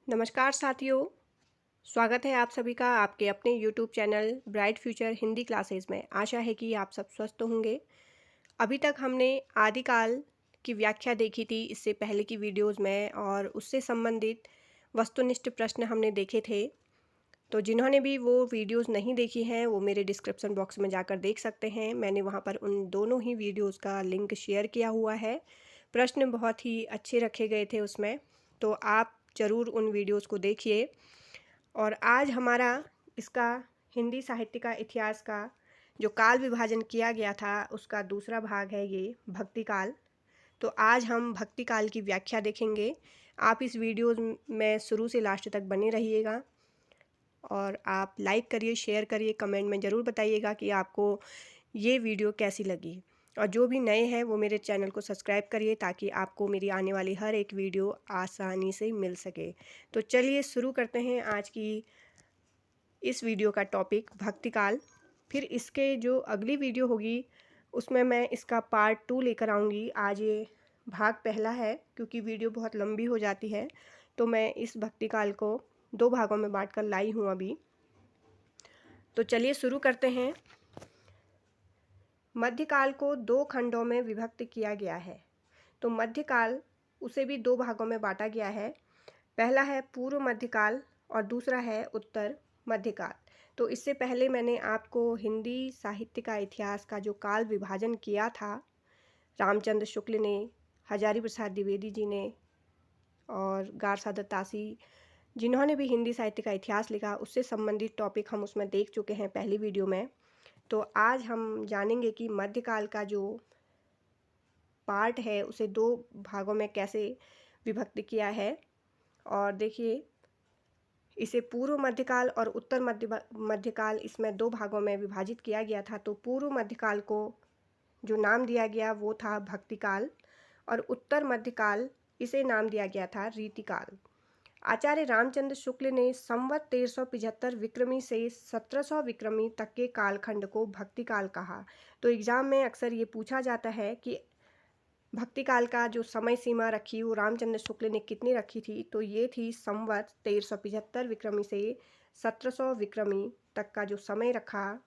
नमस्कार साथियों। स्वागत है आप सभी का आपके अपने YouTube channel bright future Hindi classes में। आशा है कि आप सब स्वस्थ होंगे। अभी तक हमने आदिकाल की व्याख्या देखी थी इससे पहले की वीडियोस में, और उससे संबंधित वस्तुनिष्ठ प्रश्न हमने देखे थे। तो जिन्होंने भी वो वीडियोस नहीं देखी हैं वो मेरे डिस्क्रिप्शन बॉक्स में जाकर देख सकते हैं। मैंने वहाँ पर उन दोनों ही वीडियोस का लिंक शेयर किया हुआ है। प्रश्न बहुत ही अच्छे रखे गए थे उसमें, तो आप ज़रूर उन वीडियोस को देखिए। और आज हमारा इसका हिंदी साहित्य का इतिहास का जो काल विभाजन किया गया था उसका दूसरा भाग है ये भक्ति काल। तो आज हम भक्ति काल की व्याख्या देखेंगे। आप इस वीडियो में शुरू से लास्ट तक बने रहिएगा और आप लाइक करिए, शेयर करिए, कमेंट में ज़रूर बताइएगा कि आपको ये वीडियो कैसी लगी। और जो भी नए हैं वो मेरे चैनल को सब्सक्राइब करिए ताकि आपको मेरी आने वाली हर एक वीडियो आसानी से मिल सके। तो चलिए शुरू करते हैं आज की इस वीडियो का टॉपिक भक्ति काल। फिर इसके जो अगली वीडियो होगी उसमें मैं इसका पार्ट 2 लेकर आऊँगी। आज ये भाग पहला है क्योंकि वीडियो बहुत लंबी हो जाती है, तो मैं इस भक्ति काल को 2 भागों में बांट कर लाई हूँ अभी। तो चलिए शुरू करते हैं। मध्यकाल को 2 खंडों में विभक्त किया गया है। तो मध्यकाल उसे भी 2 भागों में बांटा गया है। पहला है पूर्व मध्यकाल और दूसरा है उत्तर मध्यकाल। तो इससे पहले मैंने आपको हिंदी साहित्य का इतिहास का जो काल विभाजन किया था, रामचंद्र शुक्ल ने, हजारी प्रसाद द्विवेदी जी ने और गारसा दत्तासी, जिन्होंने भी हिंदी साहित्य का इतिहास लिखा, उससे संबंधित टॉपिक हम उसमें देख चुके हैं पहली वीडियो में। तो आज हम जानेंगे कि मध्यकाल का जो पार्ट है उसे 2 भागों में कैसे विभक्त किया है। और देखिए, इसे पूर्व मध्यकाल और उत्तर मध्यकाल इसमें 2 भागों में विभाजित किया गया था। तो पूर्व मध्यकाल को जो नाम दिया गया वो था भक्तिकाल और उत्तर मध्यकाल इसे नाम दिया गया था रीतिकाल। आचार्य रामचंद्र शुक्ल ने संवत 1375 विक्रमी से 1700 विक्रमी तक के कालखंड को भक्तिकाल कहा। तो एग्ज़ाम में अक्सर ये पूछा जाता है कि भक्ति काल का जो समय सीमा रखी वो रामचंद्र शुक्ल ने कितनी रखी थी। तो ये थी संवत 1375 विक्रमी से 1700 विक्रमी तक का जो समय रखा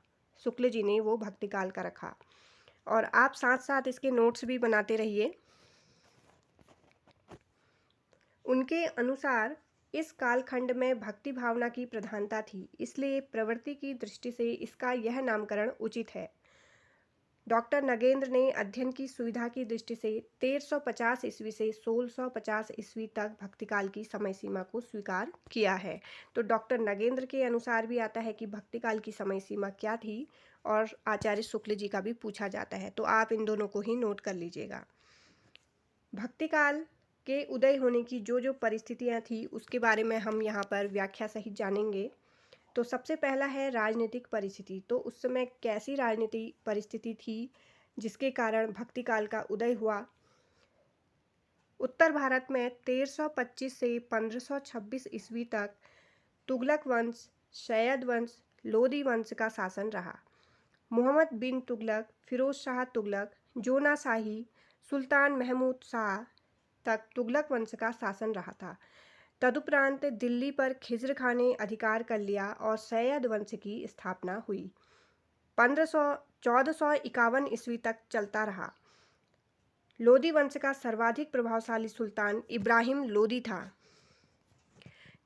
शुक्ल जी ने वो भक्ति काल का रखा। और आप साथ साथ इसके नोट्स भी बनाते रहिए। उनके अनुसार इस कालखंड में भक्ति भावना की प्रधानता थी, इसलिए प्रवृत्ति की दृष्टि से इसका यह नामकरण उचित है। डॉक्टर नगेंद्र ने अध्ययन की सुविधा की दृष्टि से 1350 ईस्वी से 1650 ईस्वी तक भक्तिकाल की समय सीमा को स्वीकार किया है। तो डॉक्टर नगेंद्र के अनुसार भी आता है कि भक्तिकाल की समय सीमा क्या थी, और आचार्य शुक्ल जी का भी पूछा जाता है। तो आप इन दोनों को ही नोट कर लीजिएगा। भक्तिकाल के उदय होने की जो जो परिस्थितियाँ थी उसके बारे में हम यहाँ पर व्याख्या सहित जानेंगे। तो सबसे पहला है राजनीतिक परिस्थिति। तो उस समय कैसी राजनीतिक परिस्थिति थी जिसके कारण भक्ति काल का उदय हुआ। उत्तर भारत में 1325 से 1526 ईस्वी तक तुगलक वंश, सैयद वंश, लोदी वंश का शासन रहा। मोहम्मद बिन तुगलक, फिरोज शाह तुगलक, जोना शाही, सुल्तान महमूद शाह तक तुगलक वंश का शासन रहा था। तदुपरांत दिल्ली पर खिज्र खां ने अधिकार कर लिया और सैयद वंश की स्थापना हुई। 1451 ईस्वी तक चलता रहा। लोदी वंश का सर्वाधिक प्रभावशाली सुल्तान इब्राहिम लोदी था,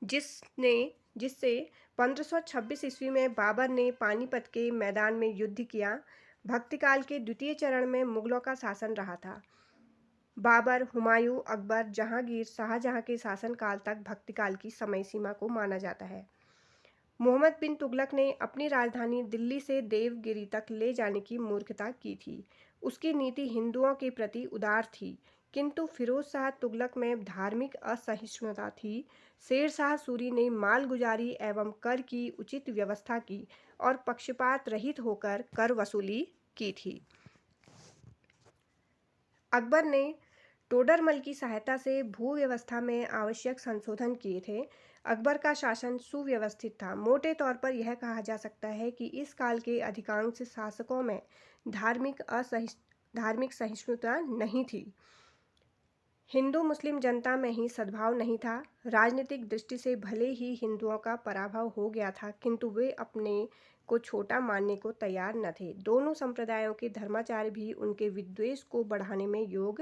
जिससे 1526 ईस्वी में बाबर ने पानीपत के मैदान में युद्ध किया। भक्तिकाल के द्वितीय चरण में मुगलों का शासन रहा था। बाबर, हुमायूं, अकबर, जहांगीर, शाहजहां के शासनकाल तक भक्तिकाल की समय सीमा को माना जाता है। मोहम्मद बिन तुगलक ने अपनी राजधानी दिल्ली से देवगिरी तक ले जाने की मूर्खता की थी। उसकी नीति हिंदुओं के प्रति उदार थी, किंतु फिरोज शाह तुगलक में धार्मिक असहिष्णुता थी। शेर शाह सूरी ने मालगुजारी एवं कर की उचित व्यवस्था की और पक्षपात रहित होकर कर वसूली की थी। अकबर ने टोडरमल की सहायता से भू व्यवस्था में आवश्यक संशोधन किए थे। अकबर का शासन सुव्यवस्थित था। मोटे तौर पर यह कहा जा सकता है कि इस काल के अधिकांश शासकों में धार्मिक सहिष्णुता नहीं थी। हिंदू मुस्लिम जनता में ही सद्भाव नहीं था। राजनीतिक दृष्टि से भले ही हिंदुओं का पराभव हो गया था, किंतु वे अपने को छोटा मानने को तैयार न थे। दोनों संप्रदायों के धर्माचार्य भी उनके विद्वेष को बढ़ाने में योग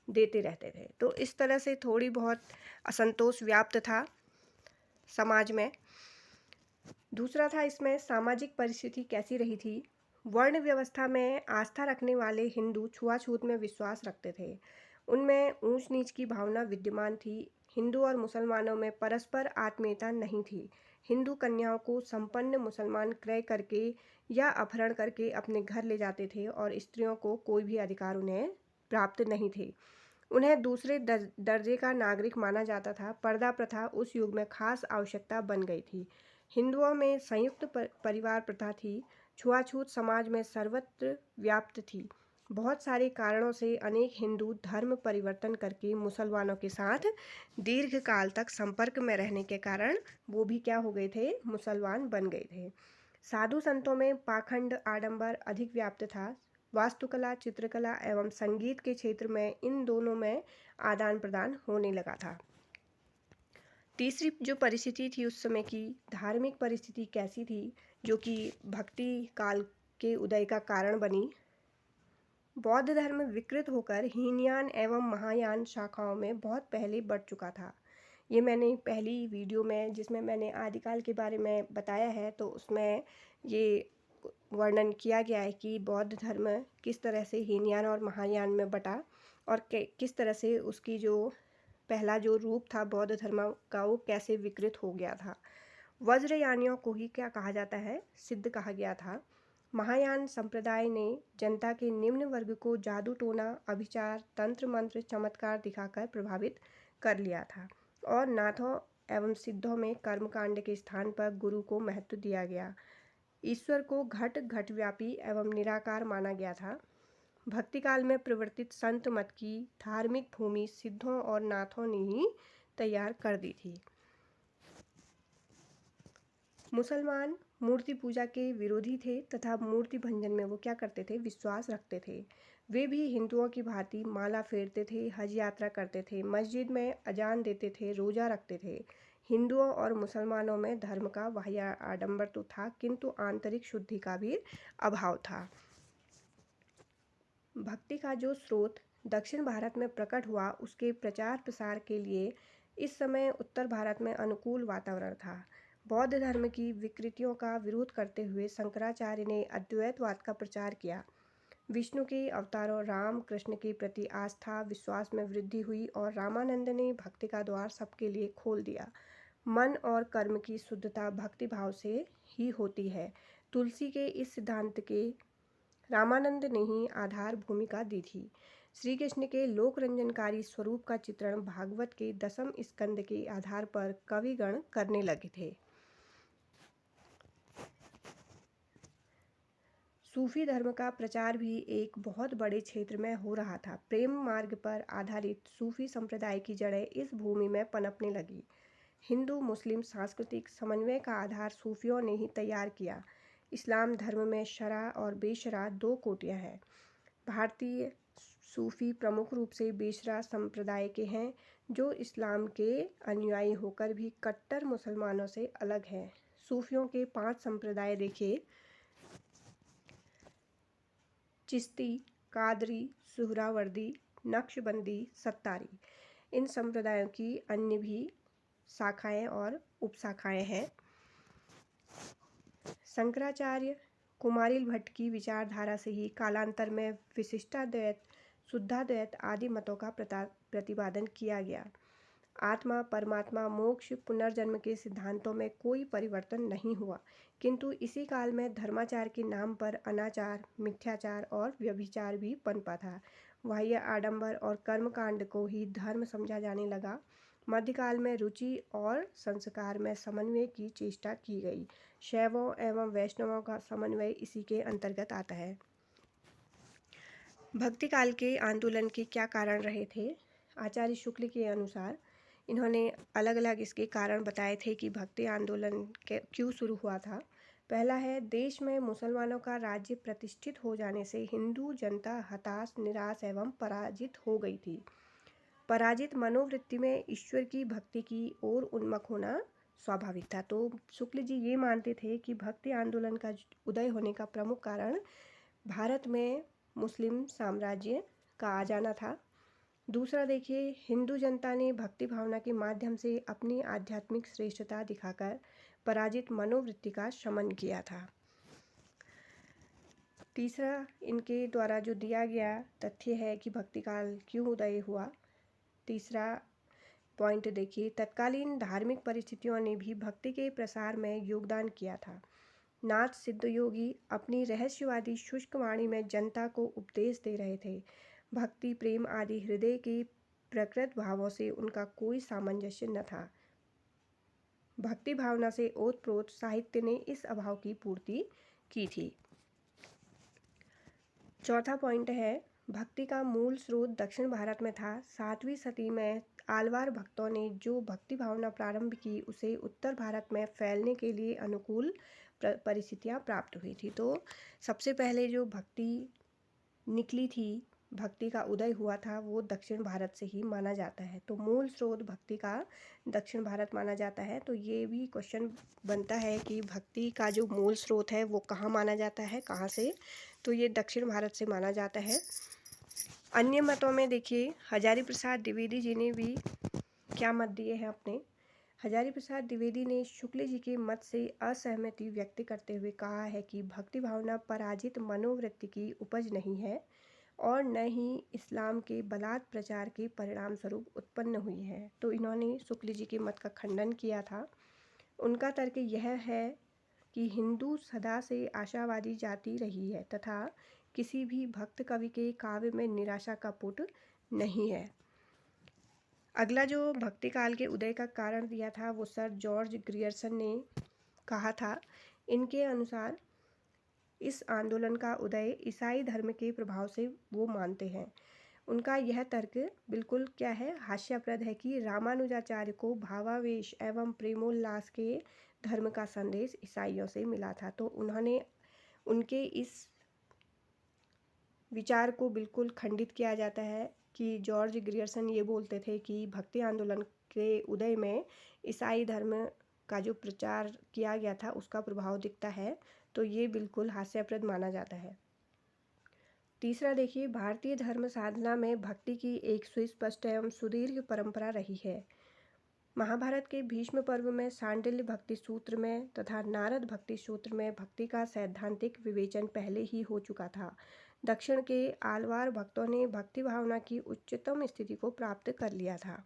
देते रहते थे। तो इस तरह से थोड़ी बहुत असंतोष व्याप्त था समाज में। दूसरा था इसमें सामाजिक परिस्थिति कैसी रही थी। वर्ण व्यवस्था में आस्था रखने वाले हिंदू छुआछूत में विश्वास रखते थे। उनमें ऊंच नीच की भावना विद्यमान थी। हिंदू और मुसलमानों में परस्पर आत्मीयता नहीं थी। हिंदू कन्याओं को संपन्न मुसलमान क्रय करके या अपहरण करके अपने घर ले जाते थे और स्त्रियों को कोई भी अधिकार उन्हें प्राप्त नहीं थे। उन्हें दूसरे दर्जे का नागरिक माना जाता था। पर्दा प्रथा उस युग में खास आवश्यकता बन गई थी। हिंदुओं में संयुक्त परिवार प्रथा थी। छुआछूत समाज में सर्वत्र व्याप्त थी। बहुत सारे कारणों से अनेक हिंदू धर्म परिवर्तन करके मुसलमानों के साथ दीर्घ काल तक संपर्क में रहने के कारण वो भी क्या हो गए थे, मुसलमान बन गए थे। साधु संतों में पाखंड आडंबर अधिक व्याप्त था। वास्तुकला, चित्रकला एवं संगीत के क्षेत्र में इन दोनों में आदान प्रदान होने लगा था। तीसरी जो परिस्थिति थी उस समय की, धार्मिक परिस्थिति कैसी थी, जो कि भक्ति काल के उदय का कारण बनी। बौद्ध धर्म विकृत होकर हीनयान एवं महायान शाखाओं में बहुत पहले बढ़ चुका था। ये मैंने पहली वीडियो में, जिसमें मैंने आदिकाल के बारे में बताया है, तो उसमें ये वर्णन किया गया है कि बौद्ध धर्म किस तरह से हीनयान और महायान में बटा और किस तरह से उसकी जो पहला जो रूप था बौद्ध धर्म का, वो कैसे विकृत हो गया था। वज्रयानियों को ही क्या कहा जाता है, सिद्ध कहा गया था। महायान संप्रदाय ने जनता के निम्न वर्ग को जादू टोना, अभिचार, तंत्र मंत्र, चमत्कार दिखाकर प्रभावित कर लिया था और नाथों एवं सिद्धों में कर्मकांड के स्थान पर गुरु को महत्व दिया गया। ईश्वर को घट घट व्यापी एवं निराकार माना गया था। भक्ति काल में प्रवर्तित संत मत की धार्मिक भूमि सिद्धों और नाथों ने ही तैयार कर दी थी। मुसलमान मूर्ति पूजा के विरोधी थे तथा मूर्ति भंजन में वो क्या करते थे, विश्वास रखते थे। वे भी हिंदुओं की भांति माला फेरते थे, हज यात्रा करते थे, मस्जिद में अजान देते थे, रोजा रखते थे। हिंदुओं और मुसलमानों में धर्म का बाह्य आडंबर तो था, किंतु आंतरिक शुद्धि का भी अभाव था। भक्ति का जो स्रोत दक्षिण भारत में प्रकट हुआ, उसके प्रचार प्रसार के लिए इस समय उत्तर भारत में अनुकूल वातावरण था। बौद्ध धर्म की विकृतियों का विरोध करते हुए शंकराचार्य ने अद्वैतवाद का प्रचार किया। विष्णु के अवतारों राम कृष्ण के प्रति आस्था विश्वास में वृद्धि हुई और रामानंद ने भक्ति का द्वार सबके लिए खोल दिया। मन और कर्म की शुद्धता भक्ति भाव से ही होती है। तुलसी के इस सिद्धांत के रामानंद ने ही आधार भूमिका दी थी। श्री कृष्ण के लोक रंजनकारी स्वरूप का चित्रण भागवत के 10वें स्कंद के आधार पर कविगण करने लगे थे। सूफी धर्म का प्रचार भी एक बहुत बड़े क्षेत्र में हो रहा था। प्रेम मार्ग पर आधारित सूफी संप्रदाय की जड़ें इस भूमि में पनपने लगी। हिंदू मुस्लिम सांस्कृतिक समन्वय का आधार सूफियों ने ही तैयार किया। इस्लाम धर्म में शरा और बेशरा दो कोटियां हैं। भारतीय सूफी प्रमुख रूप से बेशरा संप्रदाय के हैं, जो इस्लाम के अनुयायी होकर भी कट्टर मुसलमानों से अलग हैं। सूफियों के 5 संप्रदाय देखिए: चिश्ती, कादरी, सुहरावर्दी, नक्शबंदी, सत्तारी। इन संप्रदायों की अन्य भी शाखाएं और उपशाखाएं हैं। शंकराचार्य, कुमारिल भट्ट की विचारधारा से ही कालांतर में विशिष्टाद्वैत, शुद्धाद्वैत आदि मतों का प्रतिपादन किया गया। आत्मा, परमात्मा, मोक्ष, पुनर्जन्म के सिद्धांतों में कोई परिवर्तन नहीं हुआ, किंतु इसी काल में धर्माचार के नाम पर अनाचार, मिथ्याचार और व्यभिचार भी पनपा था। बाह्य आडंबर और कर्मकांड को ही धर्म समझा जाने लगा। मध्यकाल में रुचि और संस्कार में समन्वय की चेष्टा की गई। शैवों एवं वैष्णवों का समन्वय इसी के अंतर्गत आता है। भक्ति काल के आंदोलन के क्या कारण रहे थे? आचार्य शुक्ल के अनुसार इन्होंने अलग अलग इसके कारण बताए थे कि भक्ति आंदोलन क्यों शुरू हुआ था। पहला है, देश में मुसलमानों का राज्य प्रतिष्ठित हो जाने से हिंदू जनता हताश, निराश एवं पराजित हो गई थी। पराजित मनोवृत्ति में ईश्वर की भक्ति की ओर उन्मुख होना स्वाभाविक था। तो शुक्ल जी ये मानते थे कि भक्ति आंदोलन का उदय होने का प्रमुख कारण भारत में मुस्लिम साम्राज्य का आ जाना था। दूसरा देखिए, हिंदू जनता ने भक्ति भावना के माध्यम से अपनी आध्यात्मिक श्रेष्ठता दिखाकर पराजित मनोवृत्ति का शमन किया था। तीसरा, इनके द्वारा जो दिया गया तथ्य है कि भक्ति काल क्यों उदय हुआ। तीसरा पॉइंट देखिए, तत्कालीन धार्मिक परिस्थितियों ने भी भक्ति के प्रसार में योगदान किया था। नाथ सिद्ध योगी अपनी रहस्यवादी शुष्क वाणी में जनता को उपदेश दे रहे थे। भक्ति, प्रेम आदि हृदय के प्रकृत भावों से उनका कोई सामंजस्य न था। भक्ति भावना से ओतप्रोत साहित्य ने इस अभाव की पूर्ति की थी। चौथा पॉइंट है, भक्ति का मूल स्रोत दक्षिण भारत में था। 7वीं सदी में आलवार भक्तों ने जो भक्ति भावना प्रारंभ की उसे उत्तर भारत में फैलने के लिए अनुकूल परिस्थितियां प्राप्त हुई थी। तो सबसे पहले जो भक्ति निकली थी, भक्ति का उदय हुआ था, वो दक्षिण भारत से ही माना जाता है। तो मूल स्रोत भक्ति का दक्षिण भारत माना जाता है। तो ये भी क्वेश्चन बनता है कि भक्ति का जो मूल स्रोत है वो कहाँ माना जाता है, कहाँ से, तो ये दक्षिण भारत से माना जाता है। अन्य मतों में देखिए, हजारी प्रसाद द्विवेदी जी ने भी क्या मत दिए हैं अपने। हजारी प्रसाद द्विवेदी ने शुक्ल जी के मत से असहमति व्यक्त करते हुए कहा है कि भक्ति भावना पराजित मनोवृत्ति की उपज नहीं है और न ही इस्लाम के बलात् प्रचार के परिणाम स्वरूप उत्पन्न हुई है। तो इन्होंने शुक्ल जी के मत का खंडन किया था। उनका तर्क यह है कि हिंदू सदा से आशावादी जाति रही है तथा किसी भी भक्त कवि के काव्य में निराशा का पुट नहीं है। अगला जो भक्ति काल के उदय का कारण दिया था वो सर जॉर्ज ग्रियर्सन ने कहा था। इनके अनुसार इस आंदोलन का उदय ईसाई धर्म के प्रभाव से वो मानते हैं। उनका यह तर्क बिल्कुल क्या है, हास्यास्पद है कि रामानुजाचार्य को भावावेश एवं प्रेमोल्लास के धर्म का संदेश ईसाइयों से मिला था। तो उन्होंने उनके इस विचार को बिल्कुल खंडित किया जाता है कि जॉर्ज ग्रियर्सन ये बोलते थे कि भक्ति आंदोलन के उदय में ईसाई धर्म का जो प्रचार किया गया था उसका प्रभाव दिखता है। तो ये बिल्कुल हास्यास्पद माना जाता है। तीसरा देखिए, भारतीय धर्म साधना में भक्ति की एक सुस्पष्ट एवं सुदीर्घ परंपरा रही है। महाभारत के भीष्म पर्व में सांडिल्य भक्ति सूत्र में तथा नारद भक्ति सूत्र में भक्ति का सैद्धांतिक विवेचन पहले ही हो चुका था। दक्षिण के आलवार भक्तों ने भक्ति भावना की उच्चतम स्थिति को प्राप्त कर लिया था।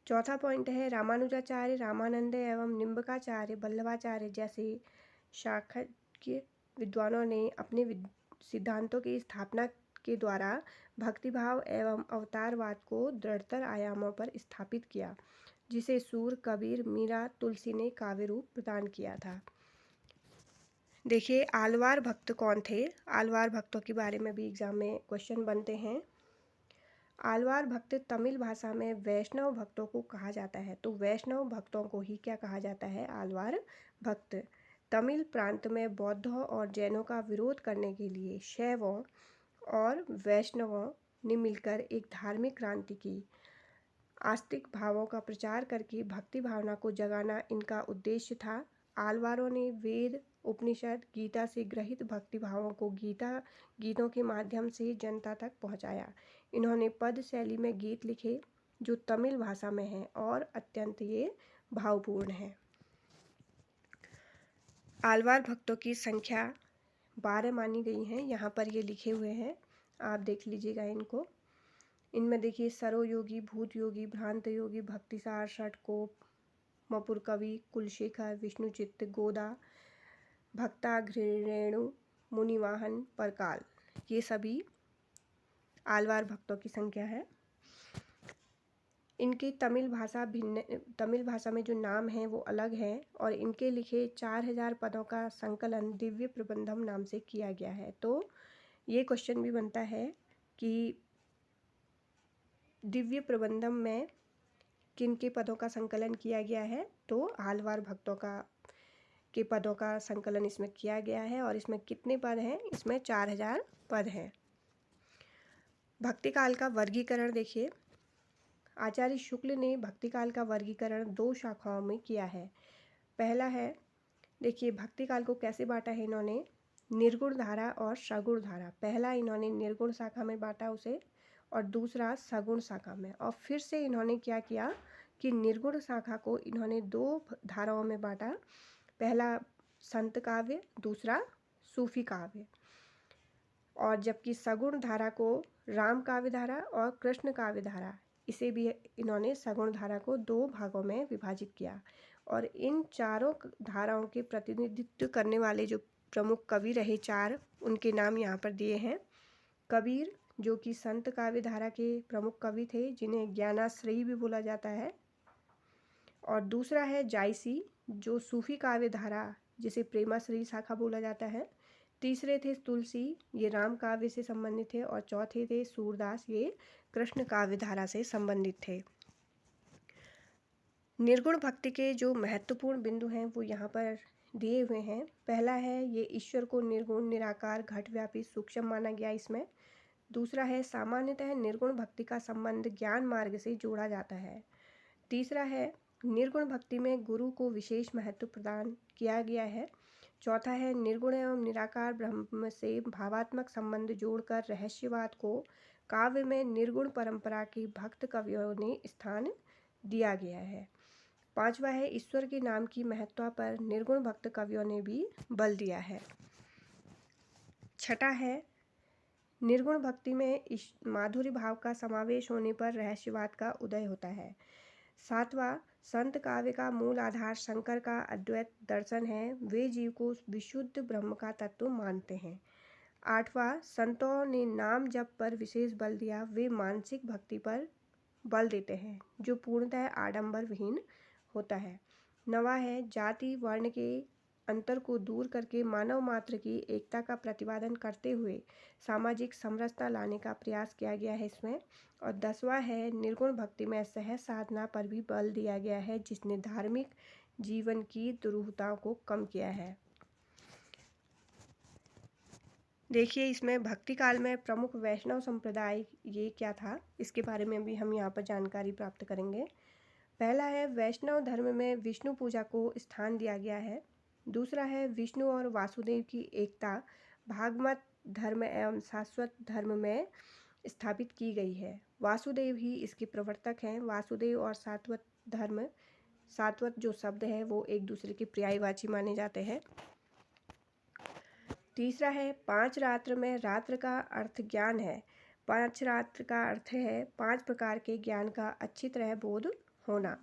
चौथा पॉइंट है, रामानुजाचार्य, रामानंद एवं निम्बकाचार्य, वल्लभाचार्य जैसे शाक्य विद्वानों ने अपने सिद्धांतों की स्थापना के द्वारा भक्तिभाव एवं अवतारवाद को दृढ़तर आयामों पर स्थापित किया, जिसे सूर, कबीर, मीरा, तुलसी ने काव्य रूप प्रदान किया था। देखिए, आलवार भक्त कौन थे। आलवार भक्तों के बारे में भी एग्जाम में क्वेश्चन बनते हैं। आलवार भक्त तमिल भाषा में वैष्णव भक्तों को कहा जाता है। तो वैष्णव भक्तों को ही क्या कहा जाता है, आलवार भक्त। तमिल प्रांत में बौद्धों और जैनों का विरोध करने के लिए शैवों और वैष्णवों ने मिलकर एक धार्मिक क्रांति की। आस्तिक भावों का प्रचार करके भक्ति भावना को जगाना इनका उद्देश्य था। आलवारों ने वेद, उपनिषद, गीता से ग्रहित भक्ति भावों को गीतों के माध्यम से जनता तक पहुंचाया। इन्होंने पद शैली में गीत लिखे जो तमिल भाषा में हैं और अत्यंत ये भावपूर्ण हैं। आलवार भक्तों की संख्या 12 मानी गई हैं। यहाँ पर ये लिखे हुए हैं, आप देख लीजिएगा इनको। इनमें देखिए, सरो योगी, भूत योगी, भ्रांत योगी, भक्तिसार, षटकोप, मपुर कवि, कुलशेखर, विष्णुचित्त, गोदा, भक्ताघ्रेणु, मुनिवाहन, परकाल, ये सभी आलवार भक्तों की संख्या है। इनकी तमिल भाषा में जो नाम हैं वो अलग हैं और इनके लिखे 4000 पदों का संकलन दिव्य प्रबंधम नाम से किया गया है। तो ये क्वेश्चन भी बनता है कि दिव्य प्रबंधम में किन के पदों का संकलन किया गया है। तो आलवार भक्तों के पदों का संकलन इसमें किया गया है और इसमें कितने पद हैं, इसमें 4000 पद हैं। भक्ति काल का वर्गीकरण देखिए, आचार्य शुक्ल ने भक्ति काल का वर्गीकरण 2 शाखाओं में किया है। पहला है, देखिए भक्ति काल को कैसे बांटा है इन्होंने, निर्गुण धारा और सगुण धारा। पहला इन्होंने निर्गुण शाखा में बांटा उसे, और दूसरा सगुण शाखा में। और फिर से इन्होंने क्या किया कि निर्गुण शाखा को इन्होंने 2 धाराओं में बांटा, पहला संत काव्य, दूसरा सूफी काव्य। और जबकि सगुण धारा को राम काव्य धारा और कृष्ण काव्य धारा, इसे भी इन्होंने सगुण धारा को 2 भागों में विभाजित किया। और इन चारों धाराओं के प्रतिनिधित्व करने वाले जो प्रमुख कवि रहे 4, उनके नाम यहाँ पर दिए हैं। कबीर, जो कि संत काव्य धारा के प्रमुख कवि थे, जिन्हें ज्ञानाश्रयी भी बोला जाता है। और दूसरा है जायसी, जो सूफी काव्य धारा, जिसे प्रेमाश्रयी शाखा बोला जाता है। तीसरे थे तुलसी, ये राम काव्य से संबंधित थे। और चौथे थे सूरदास, ये कृष्ण काव्य धारा से संबंधित थे। निर्गुण भक्ति के जो महत्वपूर्ण बिंदु हैं वो यहाँ पर दिए हुए हैं। पहला है, ये ईश्वर को निर्गुण, निराकार, घटव्यापी, सूक्ष्म माना गया इसमें। दूसरा है, सामान्यतः निर्गुण भक्ति का संबंध ज्ञान मार्ग से जोड़ा जाता है। तीसरा है, निर्गुण भक्ति में गुरु को विशेष महत्व प्रदान किया गया है। चौथा है, निर्गुण एवं निराकार ब्रह्म से भावात्मक संबंध जोड़कर रहस्यवाद को काव्य में निर्गुण परंपरा के भक्त कवियों ने स्थान दिया गया है। पांचवा है, ईश्वर के नाम की महत्ता पर निर्गुण भक्त कवियों ने भी बल दिया है। छठा है, निर्गुण भक्ति में माधुर्य भाव का समावेश होने पर रहस्यवाद का उदय होता है। सातवां, संत काव्य का मूल आधार शंकर का अद्वैत दर्शन है, वे जीव को विशुद्ध ब्रह्म का तत्व मानते हैं। आठवां, संतों ने नाम जप पर विशेष बल दिया, वे मानसिक भक्ति पर बल देते हैं जो पूर्णतः आडंबर विहीन होता है। नवां है, जाति वर्ण के अंतर को दूर करके मानव मात्र की एकता का प्रतिपादन करते हुए सामाजिक समरसता लाने का प्रयास किया गया है इसमें। और 10वां है, निर्गुण भक्ति में सहज साधना पर भी बल दिया गया है, जिसने धार्मिक जीवन की दुरूहताओं को कम किया है। देखिए, इसमें भक्ति काल में प्रमुख वैष्णव संप्रदाय ये क्या था, इसके बारे में भी हम यहाँ पर जानकारी प्राप्त करेंगे। पहला है, वैष्णव धर्म में विष्णु पूजा को स्थान दिया गया है। दूसरा है, विष्णु और वासुदेव की एकता भागवत धर्म एवं शाश्वत धर्म में स्थापित की गई है। वासुदेव ही इसके प्रवर्तक हैं। वासुदेव और शाश्वत धर्म, शाश्वत जो शब्द है वो एक दूसरे के पर्यायवाची माने जाते हैं। तीसरा है, 5 रात्र में रात्र का अर्थ ज्ञान है। 5 रात्र का अर्थ है 5 प्रकार के ज्ञान का अच्छी तरह बोध होना।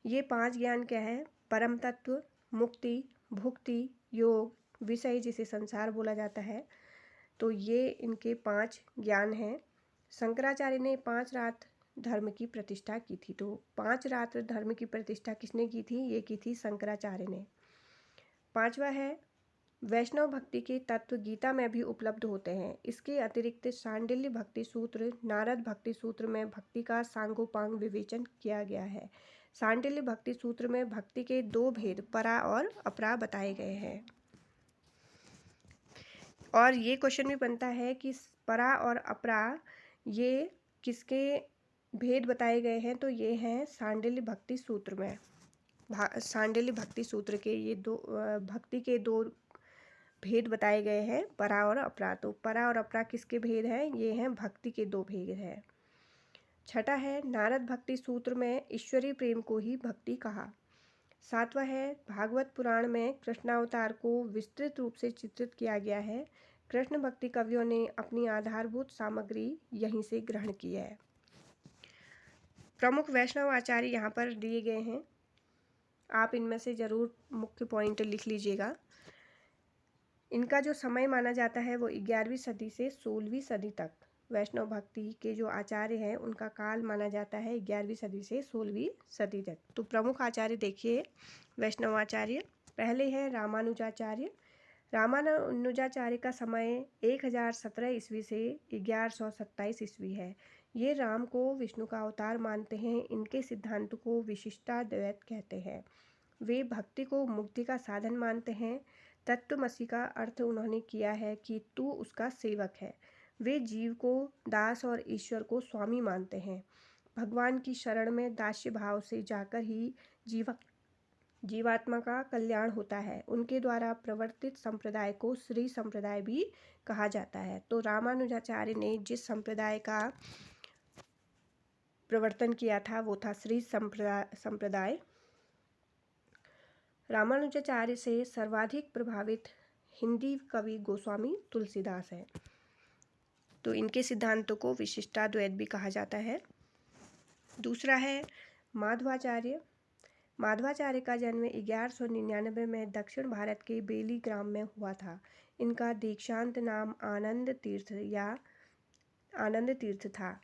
ये 5 ज्ञान क्या है, परम तत्व, मुक्ति, भुक्ति, योग, विषय जिसे संसार बोला जाता है। तो ये इनके 5 ज्ञान हैं। शंकराचार्य ने 5 रात्र धर्म की प्रतिष्ठा की थी। तो 5 रात्र धर्म की प्रतिष्ठा किसने की थी, ये की थी शंकराचार्य ने। पांचवा है, वैष्णव भक्ति के तत्व गीता में भी उपलब्ध होते हैं। इसके अतिरिक्त शांडिल्य भक्ति सूत्र, नारद भक्ति सूत्र में भक्ति का सांगोपांग विवेचन किया गया है। शांडिल्य भक्ति सूत्र में भक्ति के 2 भेद, परा और अपरा, बताए गए हैं। और ये क्वेश्चन भी बनता है कि परा और अपरा ये किसके भेद बताए गए हैं, तो ये हैं शांडिल्य भक्ति सूत्र में। शांडिल्य भक्ति सूत्र के ये 2 भक्ति के 2 भेद बताए गए हैं, परा और अपरा। तो परा और अपरा किसके भेद हैं, ये हैं भक्ति के 2 भेद हैं। छठा है, नारद भक्ति सूत्र में ईश्वरीय प्रेम को ही भक्ति कहा। सातवां है, भागवत पुराण में कृष्णावतार को विस्तृत रूप से चित्रित किया गया है। कृष्ण भक्ति कवियों ने अपनी आधारभूत सामग्री यहीं से ग्रहण की है। प्रमुख वैष्णव आचार्य यहाँ पर दिए गए हैं, आप इनमें से ज़रूर मुख्य पॉइंट लिख लीजिएगा। इनका जो समय माना जाता है वो 11वीं सदी से 16वीं सदी तक। वैष्णव भक्ति के जो आचार्य हैं उनका काल माना जाता है 11वीं सदी से 16वीं सदी तक। तो प्रमुख आचार्य देखिए वैष्णव आचार्य, पहले हैं रामानुजाचार्य। रामानुजाचार्य का समय 1017 ईस्वी से 1127 ईस्वी है। ये राम को विष्णु का अवतार मानते हैं। इनके सिद्धांत को विशिष्टाद्वैत कहते हैं। वे भक्ति को मुक्ति का साधन मानते हैं। तत्वमसि का अर्थ उन्होंने किया है कि तू उसका सेवक है। वे जीव को दास और ईश्वर को स्वामी मानते हैं। भगवान की शरण में दास्य भाव से जाकर ही जीवात्मा का कल्याण होता है। उनके द्वारा प्रवर्तित संप्रदाय को श्री संप्रदाय भी कहा जाता है। तो रामानुजाचार्य ने जिस संप्रदाय का प्रवर्तन किया था वो था श्री संप्रदाय। रामानुजाचार्य से सर्वाधिक प्रभावित हिंदी कवि गोस्वामी तुलसीदास है। तो इनके सिद्धांतों को विशिष्टाद्वैत भी कहा जाता है। दूसरा है माधवाचार्य। माधवाचार्य का जन्म 1199 में दक्षिण भारत के बेली ग्राम में हुआ था। इनका दीक्षांत नाम आनंद तीर्थ था।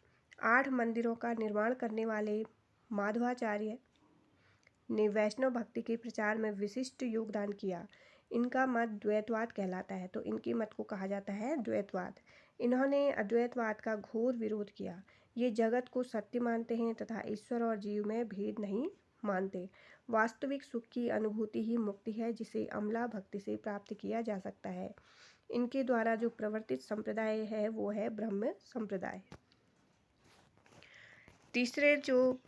8 मंदिरों का निर्माण करने वाले माधवाचार्य ने वैष्णव भक्ति के प्रचार में विशिष्ट योगदान किया। इनका मत द्वैतवाद कहलाता है। तो इनके मत को कहा जाता है द्वैतवाद। इन्होंने अद्वैतवाद का घोर विरोध किया। ये जगत को सत्य मानते हैं तथा ईश्वर और जीव में भेद नहीं मानते। वास्तविक सुख की अनुभूति ही मुक्ति है, जिसे अमला भक्ति से प्राप्त किया जा सकता है। इनके द्वारा जो प्रवर्तित संप्रदाय है वो है ब्रह्म संप्रदाय। तीसरे जो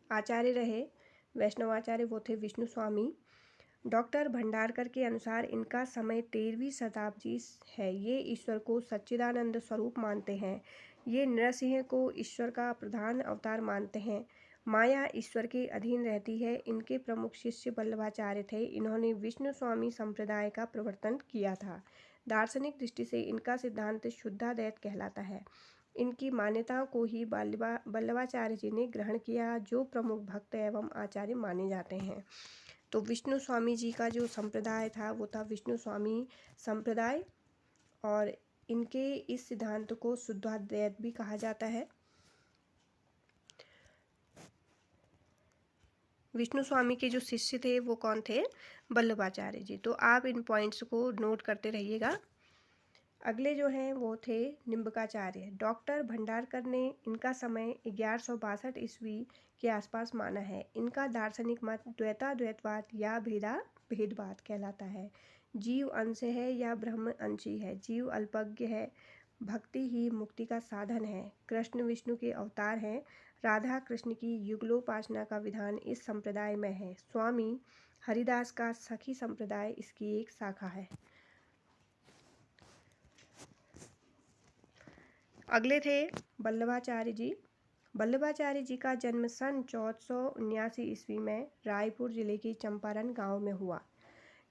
आचार्य रहे वैष्णव आचार्य वो थे विष्णु स्वामी। डॉक्टर भंडारकर के अनुसार इनका समय 13वीं शताब्दी है। ये ईश्वर को सच्चिदानंद स्वरूप मानते हैं। ये नरसिंह को ईश्वर का प्रधान अवतार मानते हैं। माया ईश्वर के अधीन रहती है। इनके प्रमुख शिष्य वल्लभाचार्य थे। इन्होंने विष्णु स्वामी संप्रदाय का प्रवर्तन किया था। दार्शनिक दृष्टि से इनका सिद्धांत शुद्धाद्वैत कहलाता है। इनकी मान्यताओं को ही वल्लभाचार्य जी ने ग्रहण किया, जो प्रमुख भक्त एवं आचार्य माने जाते हैं। तो विष्णु स्वामी जी का जो संप्रदाय था वो था विष्णु स्वामी संप्रदाय, और इनके इस सिद्धांत को शुद्धाद्वैत भी कहा जाता है। विष्णु स्वामी के जो शिष्य थे वो कौन थे? वल्लभाचार्य जी। तो आप इन पॉइंट्स को नोट करते रहिएगा। अगले जो हैं वो थे निम्बकाचार्य। डॉक्टर भंडारकर ने इनका समय 1162 ईस्वी के आसपास माना है। इनका दार्शनिक मत द्वैताद्वैतवाद या भेदवाद कहलाता है। जीव अंश है या ब्रह्म अंशी है। जीव अल्पज्ञ है। भक्ति ही मुक्ति का साधन है। कृष्ण विष्णु के अवतार हैं। राधा कृष्ण की युगलोपासना का विधान इस संप्रदाय में है। स्वामी हरिदास का सखी संप्रदाय इसकी एक शाखा है। अगले थे वल्लभाचार्य जी। वल्लभाचार्य जी का जन्म सन 1479 ईस्वी में रायपुर जिले के चंपारण गांव में हुआ।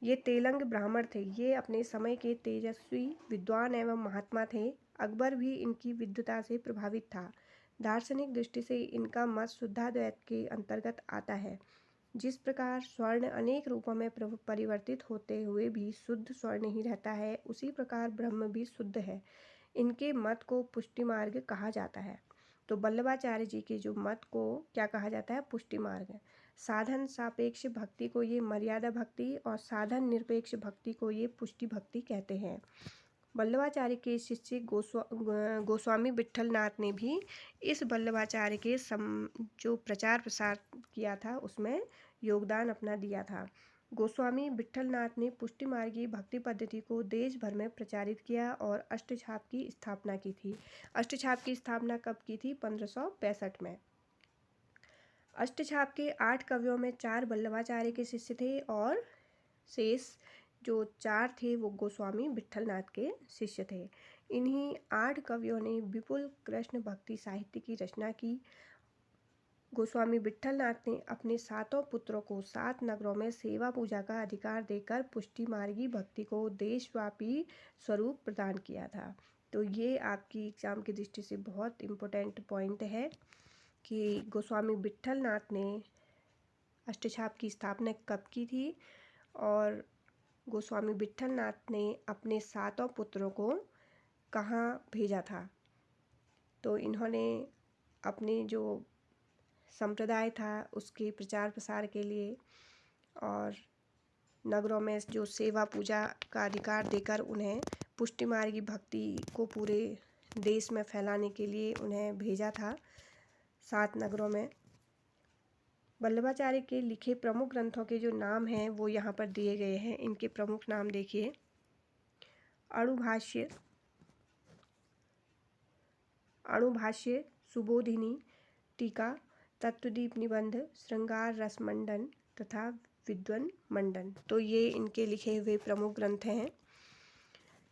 ये तेलंग ब्राह्मण थे। ये अपने समय के तेजस्वी विद्वान एवं महात्मा थे। अकबर भी इनकी विद्वता से प्रभावित था। दार्शनिक दृष्टि से इनका मत शुद्धाद्वैत के अंतर्गत आता है। जिस प्रकार स्वर्ण अनेक रूपों में परिवर्तित होते हुए भी शुद्ध स्वर्ण ही रहता है, उसी प्रकार ब्रह्म भी शुद्ध है। इनके मत को पुष्टि मार्ग कहा जाता है। तो वल्लभाचार्य जी के जो मत को क्या कहा जाता है? पुष्टि मार्ग। साधन सापेक्ष भक्ति को ये मर्यादा भक्ति और साधन निरपेक्ष भक्ति को ये पुष्टि भक्ति कहते हैं। वल्लभाचार्य के शिष्य गोस्वामी विट्ठलनाथ ने भी इस वल्लभाचार्य के जो प्रचार प्रसार किया था उसमें योगदान अपना दिया था। गोस्वामी विट्ठलनाथ ने पुष्टि मार्गी भक्ति पद्धति को देश भर में प्रचारित किया और अष्टछाप की स्थापना की थी। अष्टछाप की स्थापना कब की थी? 1565 में। अष्टछाप के 8 कवियों में 4 वल्लभाचार्य के शिष्य थे और शेष जो 4 थे वो गोस्वामी विट्ठलनाथ के शिष्य थे। इन्हीं 8 कवियों ने विपुल कृष्ण भक्ति साहित्य की रचना की। गोस्वामी विट्ठलनाथ ने अपने 7 पुत्रों को 7 नगरों में सेवा पूजा का अधिकार देकर पुष्टि मार्गी भक्ति को देशव्यापी स्वरूप प्रदान किया था। तो ये आपकी एग्जाम की दृष्टि से बहुत इम्पोर्टेंट पॉइंट है कि गोस्वामी विट्ठलनाथ ने अष्टछाप की स्थापना कब की थी और गोस्वामी विट्ठलनाथ ने अपने 7 पुत्रों को कहाँ भेजा था। तो इन्होंने अपने जो संप्रदाय था उसके प्रचार प्रसार के लिए और नगरों में जो सेवा पूजा का अधिकार देकर उन्हें पुष्टि मार्गी भक्ति को पूरे देश में फैलाने के लिए उन्हें भेजा था 7 नगरों में। वल्लभाचार्य के लिखे प्रमुख ग्रंथों के जो नाम हैं वो यहाँ पर दिए गए हैं। इनके प्रमुख नाम देखिए। अणुभाष्य, अणुभाष्य, सुबोधिनी, टीका, तत्वदीप निबंध, श्रृंगार रसमंडन तथा विद्वन मंडन। तो ये इनके लिखे हुए प्रमुख ग्रंथ हैं।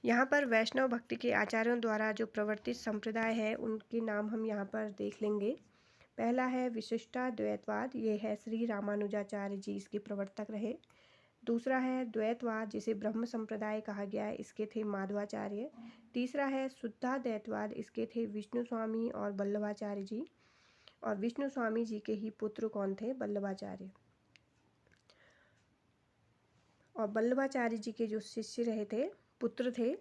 यहाँ पर वैष्णव भक्ति के आचार्यों द्वारा जो प्रवर्तित संप्रदाय है उनके नाम हम यहाँ पर देख लेंगे। पहला है विशिष्टाद्वैतवाद, ये है श्री रामानुजाचार्य जी इसके प्रवर्तक रहे। दूसरा है द्वैतवाद, जिसे ब्रह्म संप्रदाय कहा गया है, इसके थे माधवाचार्य। तीसरा है शुद्धाद्वैतवाद, इसके थे विष्णु स्वामी और वल्लभाचार्य जी। और विष्णु स्वामी जी के ही पुत्र कौन थे? वल्लभाचार्य। और वल्लभाचार्य जी के जो शिष्य रहे थे, पुत्र थे,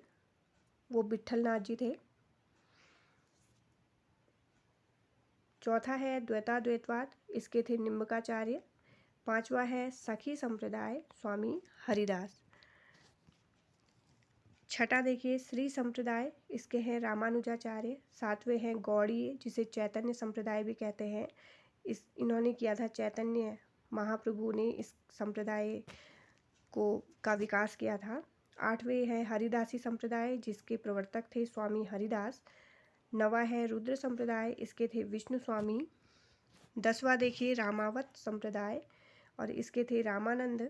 वो विट्ठलनाथ जी थे। चौथा है द्वैताद्वैतवाद, इसके थे निम्बकाचार्य। पांचवा है सखी संप्रदाय, स्वामी हरिदास। छठा देखिए श्री संप्रदाय, इसके हैं रामानुजाचार्य। सातवें हैं गौड़ीय, जिसे चैतन्य संप्रदाय भी कहते हैं। इन्होंने किया था, चैतन्य महाप्रभु ने इस संप्रदाय का विकास किया था। आठवें है हरिदासी संप्रदाय, जिसके प्रवर्तक थे स्वामी हरिदास। नवा है रुद्र संप्रदाय, इसके थे विष्णु स्वामी। 10वां देखिए रामावत संप्रदाय, और इसके थे रामानंद।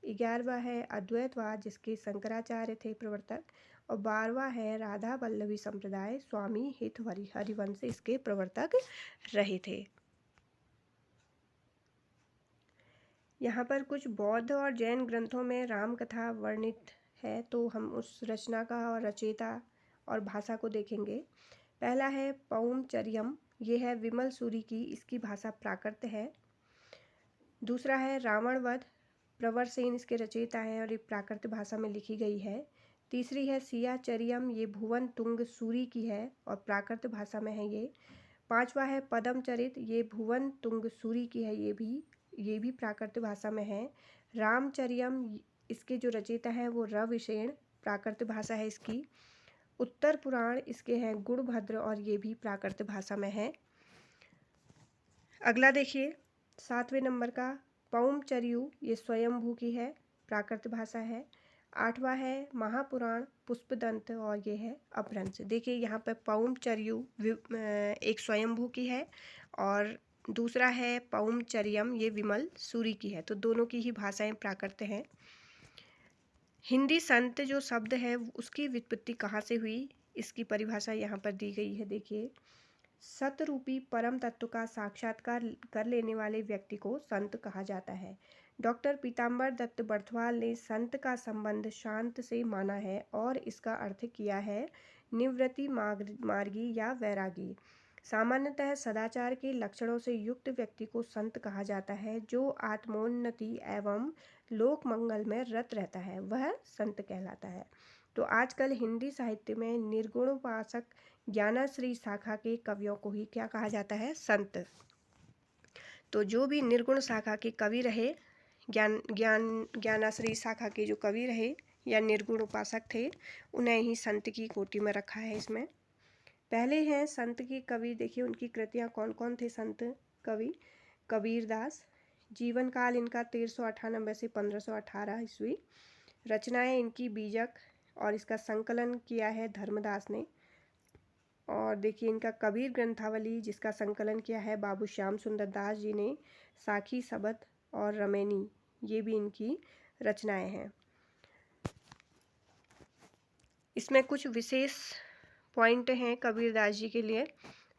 11वां है अद्वैतवाद, जिसके शंकराचार्य थे प्रवर्तक। और 12वां है राधा वल्लभी संप्रदाय, स्वामी हित हरिवंश इसके प्रवर्तक रहे थे। यहाँ पर कुछ बौद्ध और जैन ग्रंथों में राम कथा वर्णित है, तो हम उस रचना का और रचयिता और भाषा को देखेंगे। पहला है पौंचर्यम, ये है विमल सूरी की, इसकी भाषा प्राकृत है। दूसरा है रावणवध, प्रवरसेन इसके रचयिता हैं और ये प्राकृत भाषा में लिखी गई है। तीसरी है सियाचर्यम, ये भुवन तुंग सूरी की है और प्राकृत भाषा में है ये। पांचवा है पद्मचरित, ये भुवन तुंग सूरी की है, ये भी प्राकृत भाषा में है। रामचर्यम, इसके जो रचयिता हैं वो रविशेण, प्राकृत भाषा है इसकी। उत्तर पुराण, इसके हैं गुणभद्र और ये भी प्राकृत भाषा में है। अगला देखिए 7वें नंबर का पौंचर्यु, ये स्वयंभू की है, प्राकृत भाषा है। 8वां है महापुराण पुष्पदंत और ये है अपभ्रंश। देखिए यहाँ पर पौंचर्यु एक स्वयंभू की है और दूसरा है पौंचर्यम, ये विमल सूरी की है, तो दोनों की ही भाषाएं प्राकृत हैं। हिंदी संत जो शब्द है उसकी व्युत्पत्ति कहाँ से हुई, इसकी परिभाषा यहाँ पर दी गई है। देखिए, सतरूपी परम तत्व का साक्षात्कार कर लेने वाले व्यक्ति को संत कहा जाता है। डॉक्टर पीताम्बर दत्त बर्थवाल ने संत का संबंध शांत से माना है और इसका अर्थ किया है निवृत्ति मार्गी या वैरागी। सामान्यतः सदाचार के लक्षणों से युक्त व्यक्ति को संत कहा जाता है। जो आत्मोन्नति एवं लोक मंगल में रत रहता है वह संत कहलाता है। तो आजकल हिंदी साहित्य में निर्गुण उपासक ज्ञानाश्री शाखा के कवियों को ही क्या कहा जाता है? संत। तो जो भी निर्गुण शाखा के कवि रहे, ज्ञानाश्री शाखा के जो कवि रहे या निर्गुण उपासक थे, उन्हें ही संत की कोटि में रखा है। इसमें पहले हैं संत के कवि, देखिए उनकी कृतियाँ कौन कौन थे संत कवि। कबीरदास, जीवन काल इनका 1398 से 1518 ईस्वी। रचनाएं इनकी बीजक और इसका संकलन किया है धर्मदास ने। और देखिए इनका कबीर ग्रंथावली, जिसका संकलन किया है बाबू श्याम सुंदर दास जी ने। साखी सबद और रमैनी, ये भी इनकी रचनाएं हैं। इसमें कुछ विशेष पॉइंट हैं कबीरदास जी के लिए,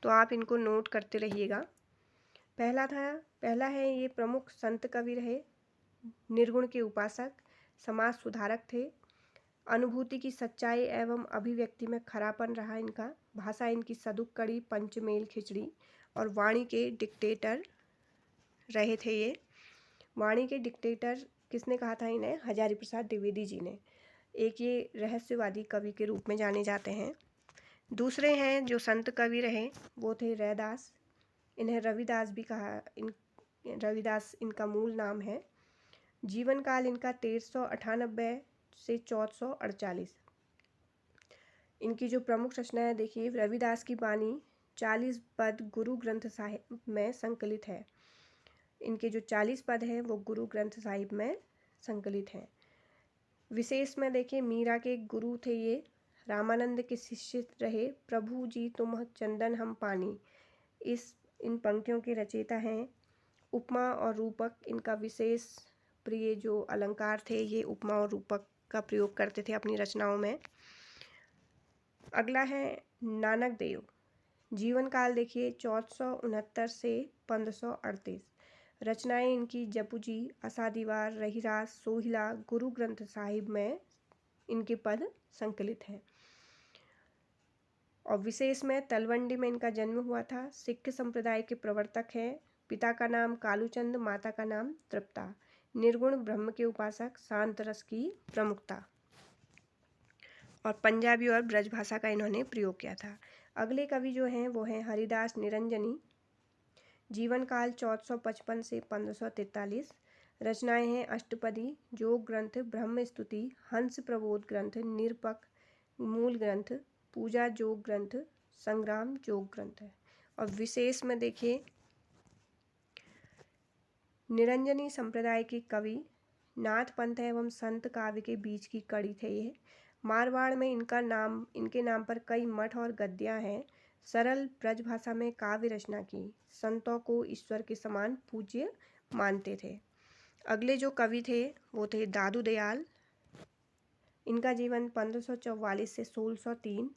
तो आप इनको नोट करते रहिएगा। पहला है ये प्रमुख संत कवि रहे, निर्गुण के उपासक, समाज सुधारक थे, अनुभूति की सच्चाई एवं अभिव्यक्ति में खरापन रहा इनका। भाषा इनकी सदुक कड़ी, पंचमेल खिचड़ी और वाणी के डिक्टेटर रहे थे ये। वाणी के डिक्टेटर किसने कहा था इन्हें? हजारी प्रसाद द्विवेदी जी ने। एक ये रहस्यवादी कवि के रूप में जाने जाते हैं। दूसरे हैं जो संत कवि रहे वो थे रैदास, इन्हें रविदास भी कहा, रविदास इनका मूल नाम है। जीवन काल इनका 1398 से 1448। इनकी जो प्रमुख रचनाएं देखिए, रविदास की वाणी 40 पद गुरु ग्रंथ साहिब में संकलित है। इनके जो 40 पद हैं वो गुरु ग्रंथ साहिब में संकलित हैं। विशेष में देखिए मीरा के गुरु थे ये रामानंद के शिष्य रहे। प्रभु जी तुम चंदन हम पानी, इन पंक्तियों के रचयिता हैं। उपमा और रूपक, इनका विशेष प्रिय जो अलंकार थे, ये उपमा और रूपक का प्रयोग करते थे अपनी रचनाओं में। अगला है नानक देव। जीवन काल देखिए 1469 से 1538। रचनाएं इनकी जपुजी, असादीवार, रहीरास, सोहिला, गुरु ग्रंथ साहिब में इनके पद संकलित हैं। और विशेष में तलवंडी में इनका जन्म हुआ था। सिख संप्रदाय के प्रवर्तक हैं। पिता का नाम कालूचंद, माता का नाम तृप्ता। निर्गुण ब्रह्म के उपासक, शांत रस की प्रमुखता। और पंजाबी और ब्रज भाषा का इन्होंने प्रयोग किया था। अगले कवि जो हैं वो हैं हरिदास निरंजनी। जीवन काल 1455 से 1543। रचनाएं हैं अष्टपदी, योग ग्रंथ, ब्रह्म स्तुति, हंस प्रबोध ग्रंथ, निरपक, मूल ग्रंथ, पूजा जोग ग्रंथ, संग्राम जोग ग्रंथ है। और विशेष में देखिए निरंजनी संप्रदाय के कवि, नाथ पंथ एवं संत काव्य के बीच की कड़ी थे ये। मारवाड़ में इनके नाम पर कई मठ और गद्दियाँ हैं। सरल ब्रज भाषा में काव्य रचना की। संतों को ईश्वर के समान पूज्य मानते थे। अगले जो कवि थे वो थे दादू दयाल। इनका जीवन 1544 से 1603।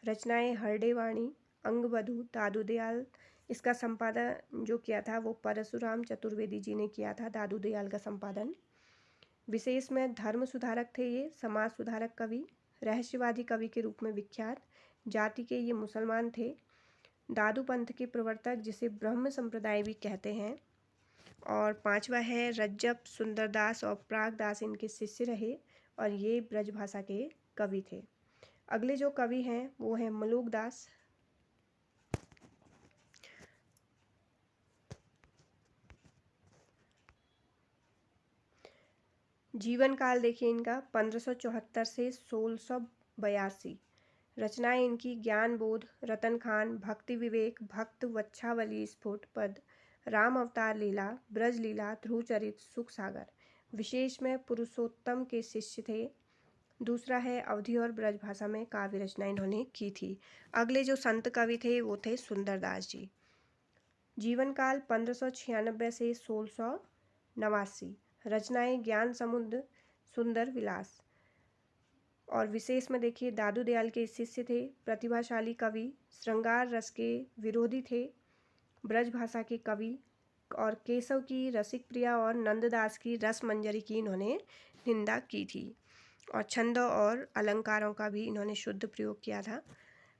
रचनाएं हरडेवाणी, अंगबधू, दादू दयाल। इसका संपादन जो किया था वो परशुराम चतुर्वेदी जी ने किया था, दादू दयाल का संपादन। विशेष में धर्म सुधारक थे ये, समाज सुधारक कवि, रहस्यवादी कवि के रूप में विख्यात। जाति के ये मुसलमान थे। दादू पंथ के प्रवर्तक, जिसे ब्रह्म संप्रदाय भी कहते हैं। और पांचवा है रज्जब सुंदरदास और प्रागदास, इनके शिष्य रहे और ये ब्रज भाषा के कवि थे। अगले जो कवि हैं वो हैं मलुकदास। जीवन काल देखिए इनका 1574 से 1682। रचनाएं इनकी ज्ञान बोध, रतन खान, भक्ति विवेक, भक्त वच्छावली, स्फुट पद, राम अवतार लीला, ब्रज लीला, ध्रुवचरित, सुख सागर। विशेष में पुरुषोत्तम के शिष्य थे। दूसरा है अवधी और ब्रज भाषा में काव्य रचना इन्होंने की थी। अगले जो संत कवि थे वो थे सुंदरदास जी। जीवन काल 1596 से 1689। रचनाएं ज्ञान समुद्र, सुंदर विलास। और विशेष में देखिए दादू दयाल के शिष्य थे। प्रतिभाशाली कवि, श्रृंगार रस के विरोधी थे, ब्रज भाषा के कवि। और केशव की रसिक प्रिया और नंददास की रस मंजरी की इन्होंने निंदा की थी। और छंद और अलंकारों का भी इन्होंने शुद्ध प्रयोग किया था।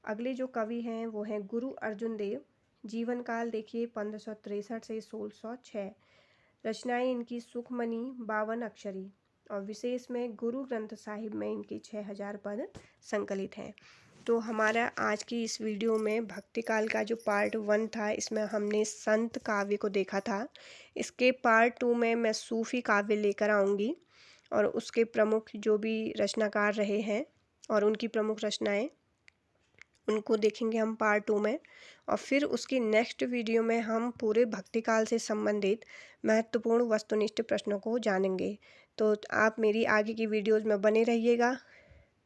अगले जो कवि हैं वो हैं गुरु अर्जुन देव। जीवन काल देखिए 1563 से 1606। रचनाएं इनकी सुखमणि, 52 अक्षरी। और विशेष में गुरु ग्रंथ साहिब में इनके 6000 पद संकलित हैं। तो हमारा आज की इस वीडियो में भक्ति काल का जो पार्ट 1 था, इसमें हमने संत काव्य को देखा था। इसके पार्ट 2 में मैं सूफी काव्य लेकर आऊँगी और उसके प्रमुख जो भी रचनाकार रहे हैं और उनकी प्रमुख रचनाएं, उनको देखेंगे हम पार्ट 2 में। और फिर उसकी नेक्स्ट वीडियो में हम पूरे भक्ति काल से संबंधित महत्वपूर्ण वस्तुनिष्ठ प्रश्नों को जानेंगे। तो आप मेरी आगे की वीडियोज़ में बने रहिएगा।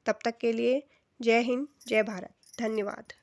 तब तक के लिए जय हिंद, जय भारत, धन्यवाद।